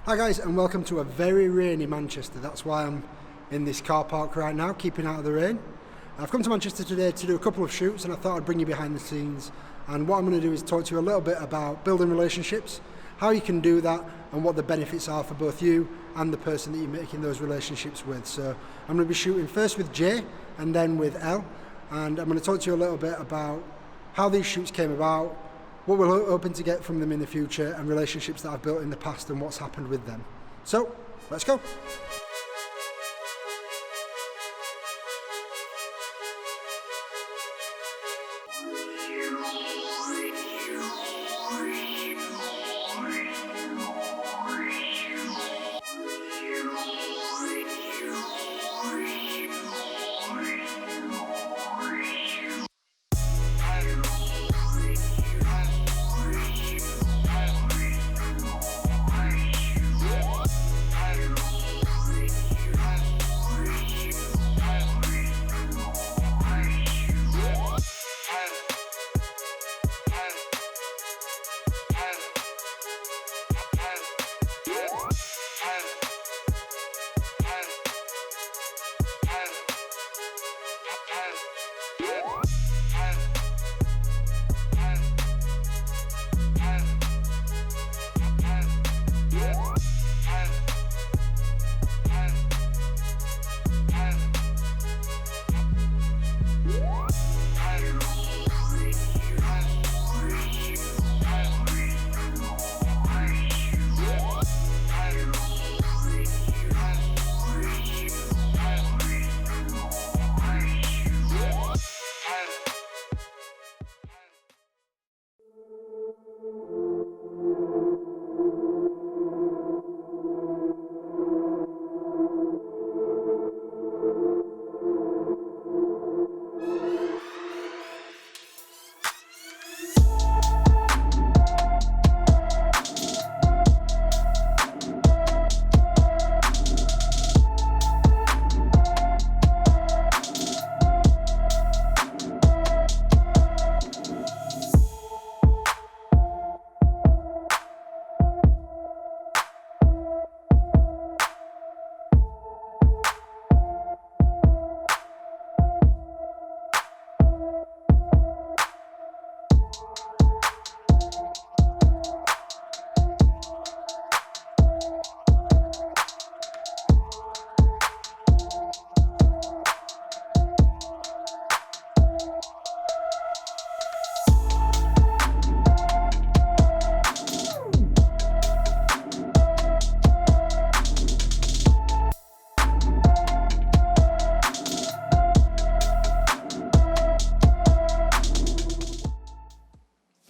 Hi guys, and welcome to a very rainy Manchester. That's why I'm in this car park right now, keeping out of the rain. I've come to Manchester today to do a couple of shoots, and I thought I'd bring you behind the scenes. And what I'm going to do is talk to you a little bit about building relationships, how you can do that, and what the benefits are for both you and the person that you're making those relationships with. So I'm going to be shooting first with Jay and then with Elle, and I'm going to talk to you a little bit about how these shoots came about, what we're hoping to get from them in the future, and relationships that I've built in the past and what's happened with them. So, let's go.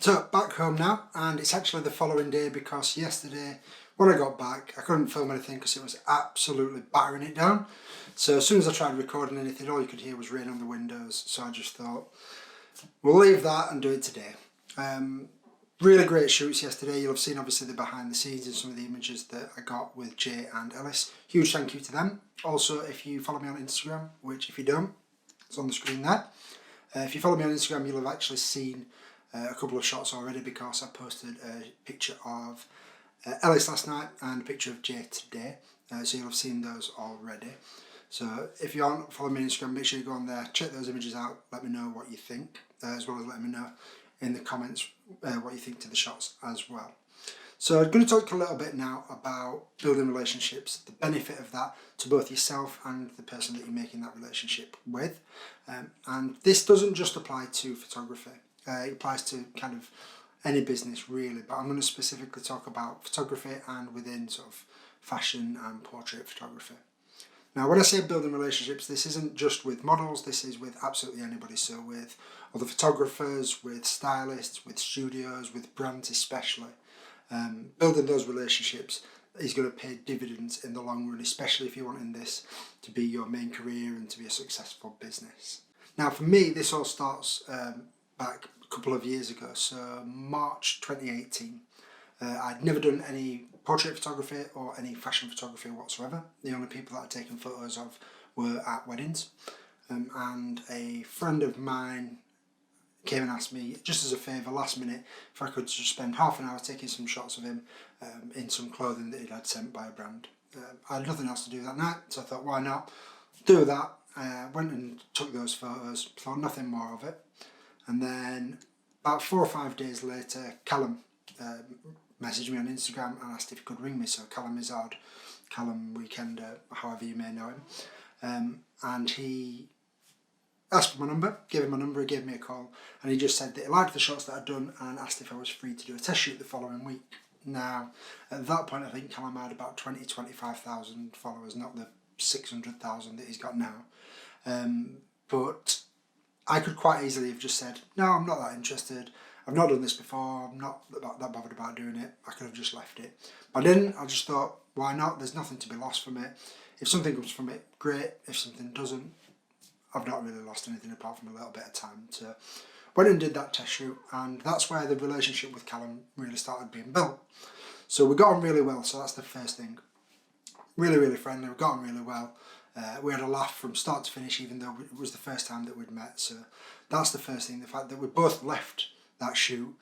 So back home now, and it's actually the following day because yesterday when I got back I couldn't film anything because it was absolutely battering it down. So as soon as I tried recording anything, all you could hear was rain on the windows, so I just thought we'll leave that and do it today. Really great shoots yesterday. You'll have seen obviously the behind the scenes and some of the images that I got with Jay and Ellis. Huge thank you to them. Also, if you follow me on Instagram, which if you don't, it's on the screen there. If you follow me on Instagram, you'll have actually seen a couple of shots already because I posted a picture of Ellis last night and a picture of Jay today, so you'll have seen those already. So if you aren't following me on Instagram, make sure you go on there, check those images out, let me know what you think, as well as let me know in the comments what you think to the shots as well. So I'm going to talk a little bit now about building relationships, the benefit of that to both yourself and the person that you're making that relationship with. And this doesn't just apply to photography. It applies to kind of any business really, but I'm going to specifically talk about photography and within sort of fashion and portrait photography. Now when I say building relationships, this isn't just with models, this is with absolutely anybody. So with other photographers, with stylists, with studios, with brands especially. Building those relationships is going to pay dividends in the long run, especially if you're wanting this to be your main career and to be a successful business. Now for me, this all starts back a couple of years ago, so March 2018. I'd never done any portrait photography or any fashion photography whatsoever. The only people that I'd taken photos of were at weddings. And a friend of mine came and asked me, just as a favour, last minute, if I could just spend half an hour taking some shots of him in some clothing that he'd had sent by a brand. I had nothing else to do that night, so I thought, why not do that? Went and took those photos, thought nothing more of it. And then about 4 or 5 days later, Callum messaged me on Instagram and asked if he could ring me. So Callum Izzard, Callum Weekender, however you may know him. And he asked for my number, gave him my number, he gave me a call, and he just said that he liked the shots that I'd done and asked if I was free to do a test shoot the following week. Now, at that point, I think Callum had about 25,000 followers, not the 600,000 that he's got now. But I could quite easily have just said, no, I'm not that interested. I've not done this before. I'm not that bothered about doing it. I could have just left it. But I didn't. I just thought, why not? There's nothing to be lost from it. If something comes from it, great. If something doesn't, I've not really lost anything apart from a little bit of time. So went and did that test shoot, and that's where the relationship with Callum really started being built. So we got on really well, so that's the first thing. Really, really friendly, we got on really well. We had a laugh from start to finish, even though it was the first time that we'd met. So that's the first thing, the fact that we both left that shoot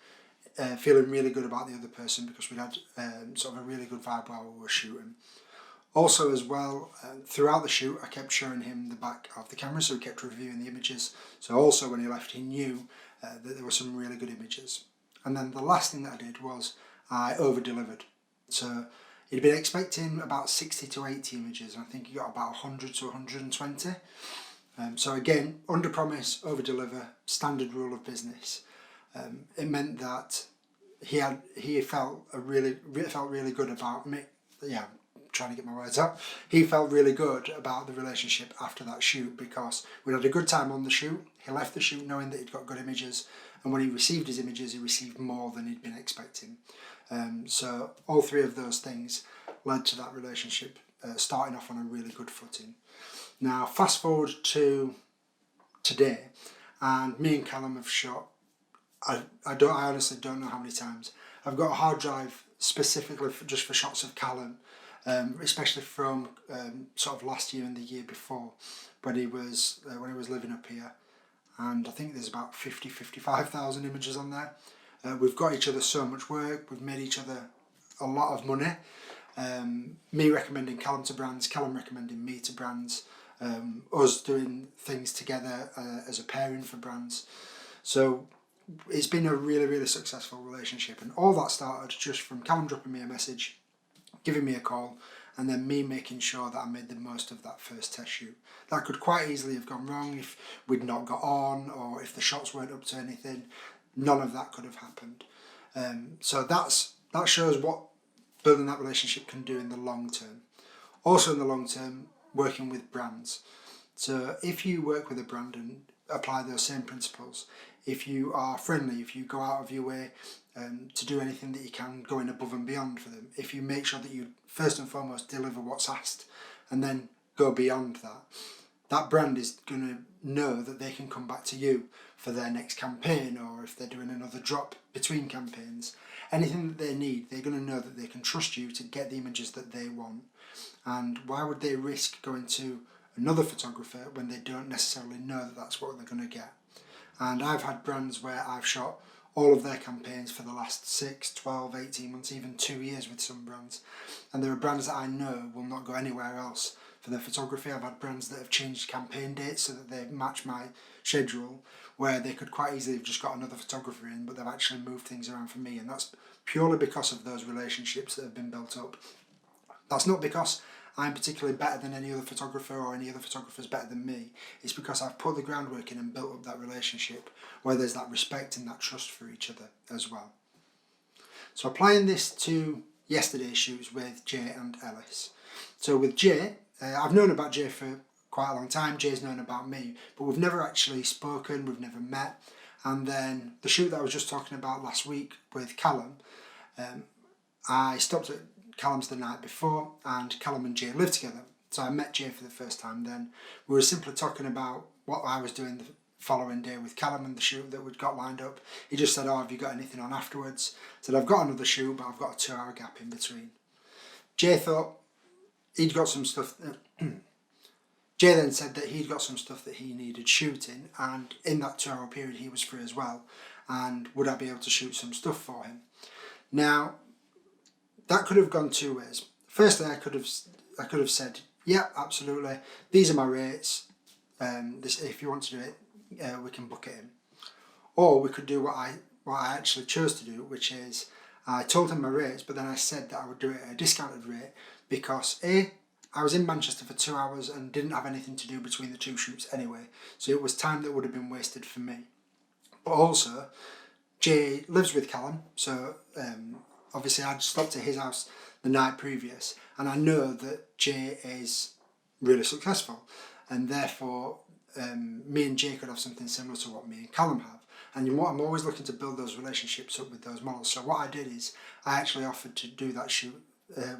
feeling really good about the other person, because we'd had sort of a really good vibe while we were shooting. Also as well, throughout the shoot I kept showing him the back of the camera, so he kept reviewing the images. So also when he left, he knew that there were some really good images. And then the last thing that I did was I over-delivered. So he'd been expecting about 60 to 80 images, and I think he got about 100 to 120. So again, under promise, over deliver, standard rule of business. It meant that he felt really good about me. Yeah, I'm trying to get my words out. He felt really good about the relationship after that shoot, because we had a good time on the shoot. He left the shoot knowing that he'd got good images, and when he received his images, he received more than he'd been expecting. So all three of those things led to that relationship starting off on a really good footing. Now fast forward to today, and me and Callum have shot, I honestly don't know how many times. I've got a hard drive specifically just for shots of Callum, especially from sort of last year and the year before, when he was living up here, and I think there's about 55,000 images on there. We've got each other so much work, we've made each other a lot of money. Me recommending Callum to brands, Callum recommending me to brands, us doing things together as a pairing for brands. So it's been a really, really successful relationship, and all that started just from Callum dropping me a message, giving me a call, and then me making sure that I made the most of that first test shoot. That could quite easily have gone wrong if we'd not got on, or if the shots weren't up to anything. None of that could have happened. So that shows what building that relationship can do in the long term. Also in the long term, working with brands. So if you work with a brand and apply those same principles, if you are friendly, if you go out of your way to do anything that you can, going above and beyond for them, if you make sure that you first and foremost deliver what's asked and then go beyond that, that brand is going to know that they can come back to you for their next campaign, or if they're doing another drop between campaigns. Anything that they need, they're going to know that they can trust you to get the images that they want. And why would they risk going to another photographer when they don't necessarily know that that's what they're going to get? And I've had brands where I've shot all of their campaigns for the last 6, 12, 18 months, even 2 years with some brands. And there are brands that I know will not go anywhere else for their photography. I've had brands that have changed campaign dates so that they match my schedule, where they could quite easily have just got another photographer in, but they've actually moved things around for me, and that's purely because of those relationships that have been built up. That's not because I'm particularly better than any other photographer or any other photographer's better than me. It's because I've put the groundwork in and built up that relationship where there's that respect and that trust for each other as well. So applying this to yesterday's shoots with Jay and Ellis. So with Jay, I've known about Jay for quite a long time. Jay's known about me, but we've never actually spoken, we've never met. And then the shoot that I was just talking about last week with Callum, I stopped at Callum's the night before, and Callum and Jay lived together. So I met Jay for the first time then. We were simply talking about what I was doing the following day with Callum and the shoot that we'd got lined up. He just said, oh, have you got anything on afterwards? I said, I've got another shoot, but I've got a 2-hour gap in between. Jay thought he'd got some stuff. Jay then said that he'd got some stuff that he needed shooting, and in that 2 hour period he was free as well, and would I be able to shoot some stuff for him. Now, that could have gone two ways. Firstly, I could have said, yeah, absolutely, these are my rates, if you want to do it, we can book it in. Or we could do what I actually chose to do, which is I told him my rates, but then I said that I would do it at a discounted rate because I was in Manchester for 2 hours and didn't have anything to do between the two shoots anyway, so it was time that would have been wasted for me. But also, Jay lives with Callum, so obviously I'd stopped at his house the night previous, and I know that Jay is really successful, and therefore me and Jay could have something similar to what me and Callum have. And I'm always looking to build those relationships up with those models. So what I did is I actually offered to do that shoot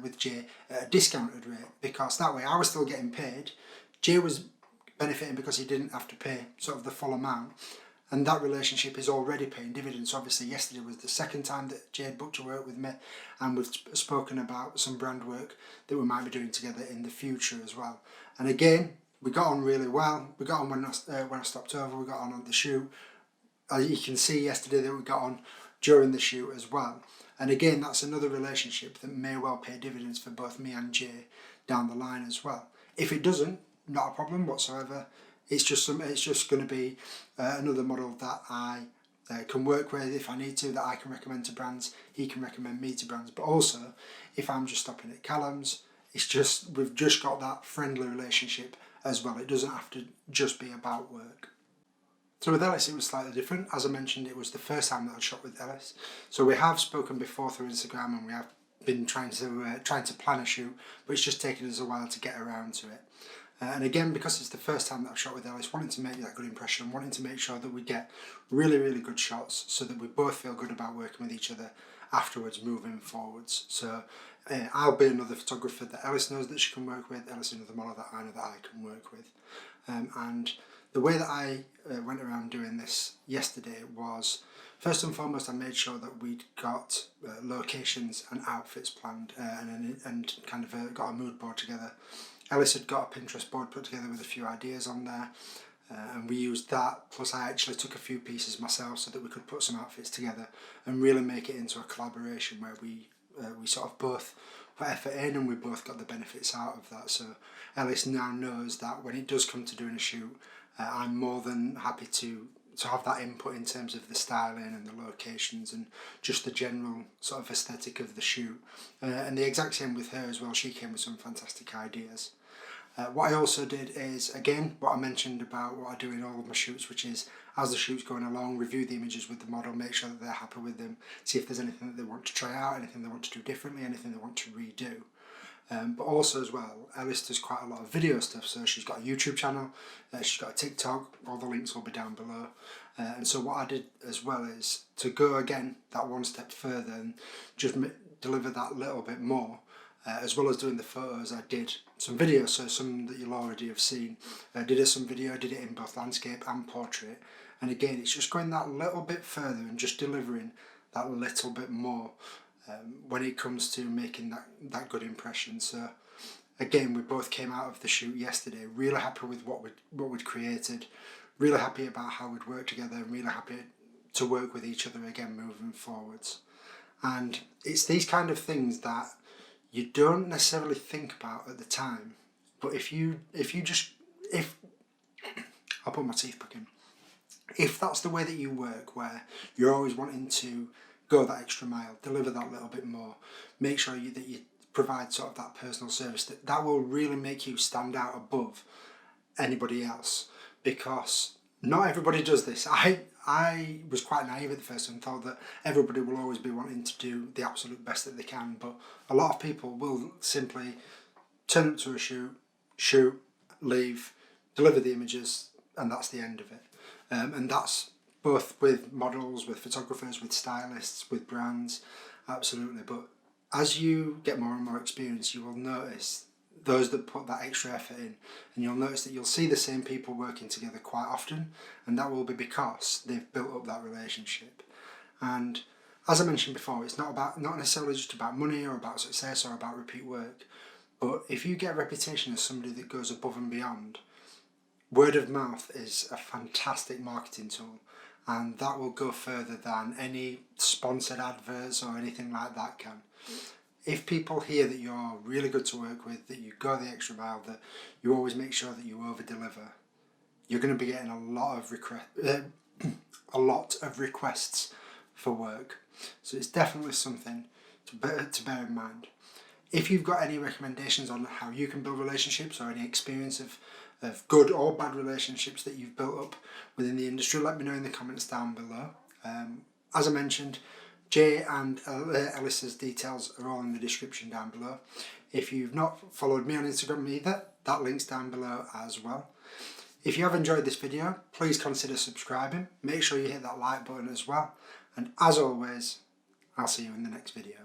with Jay at a discounted rate, because that way I was still getting paid. Jay was benefiting because he didn't have to pay sort of the full amount, and that relationship is already paying dividends. So obviously yesterday was the second time that Jay had booked to work with me, and we've spoken about some brand work that we might be doing together in the future as well. And again, we got on really well. We got on when I stopped over, we got on the shoot. You can see yesterday that we got on during the shoot as well. And again, that's another relationship that may well pay dividends for both me and Jay down the line as well. If it doesn't, not a problem whatsoever. It's just going to be another model that I can work with if I need to, that I can recommend to brands. He can recommend me to brands. But also, if I'm just stopping at Callum's, we've just got that friendly relationship as well. It doesn't have to just be about work. So with Ellis it was slightly different. As I mentioned, it was the first time that I'd shot with Ellis. So we have spoken before through Instagram, and we have been trying to plan a shoot, but it's just taken us a while to get around to it. And again, because it's the first time that I've shot with Ellis, wanting to make that good impression, wanting to make sure that we get really, really good shots so that we both feel good about working with each other afterwards, moving forwards. So I'll be another photographer that Ellis knows that she can work with, Ellis another model that I know that I can work with. And the way that I went around doing this yesterday was, first and foremost, I made sure that we'd got locations and outfits planned, and kind of got a mood board together. Ellis had got a Pinterest board put together with a few ideas on there, and we used that, plus I actually took a few pieces myself so that we could put some outfits together and really make it into a collaboration where we sort of both put effort in and we both got the benefits out of that. So Ellis now knows that when it does come to doing a shoot, I'm more than happy to have that input in terms of the styling and the locations and just the general sort of aesthetic of the shoot. And the exact same with her as well. She came with some fantastic ideas. What I also did is, again, what I mentioned about what I do in all of my shoots, which is as the shoot's going along, review the images with the model, make sure that they're happy with them, see if there's anything that they want to try out, anything they want to do differently, anything they want to redo. But also as well, Ellis does quite a lot of video stuff, so she's got a YouTube channel, she's got a TikTok, all the links will be down below. And so what I did as well is to go again that one step further and just deliver that little bit more. As well as doing the photos, I did some videos, so some that you'll already have seen. I did some video, I did it in both landscape and portrait, and again it's just going that little bit further and just delivering that little bit more when it comes to making that good impression. So again, we both came out of the shoot yesterday really happy with what we'd created, really happy about how we'd worked together, and really happy to work with each other again moving forwards. And it's these kind of things that you don't necessarily think about at the time, but if I'll put my teeth back in. If that's the way that you work, where you're always wanting to go that extra mile, deliver that little bit more, make sure that you provide sort of that personal service, that will really make you stand out above anybody else, because not everybody does this. I was quite naive at the first and thought that everybody will always be wanting to do the absolute best that they can, but a lot of people will simply turn up to a shoot, leave, deliver the images, and that's the end of it. And that's both with models, with photographers, with stylists, with brands, absolutely. But as you get more and more experience, you will notice those that put that extra effort in, and you'll notice that you'll see the same people working together quite often, and that will be because they've built up that relationship. And as I mentioned before, it's not necessarily just about money or about success or about repeat work, but if you get a reputation as somebody that goes above and beyond, Word of mouth is a fantastic marketing tool, and that will go further than any sponsored adverts or anything like that can. If people hear that you're really good to work with, that you go the extra mile, that you always make sure that you over deliver, you're going to be getting a lot of requests for work. So it's definitely something to bear in mind. If you've got any recommendations on how you can build relationships, or any experience of good or bad relationships that you've built up within the industry, let me know in the comments down below. As I mentioned, Jay and Alyssa's details are all in the description down below. If you've not followed me on Instagram either, that link's down below as well. If you have enjoyed this video, please consider subscribing. Make sure you hit that like button as well. And as always, I'll see you in the next video.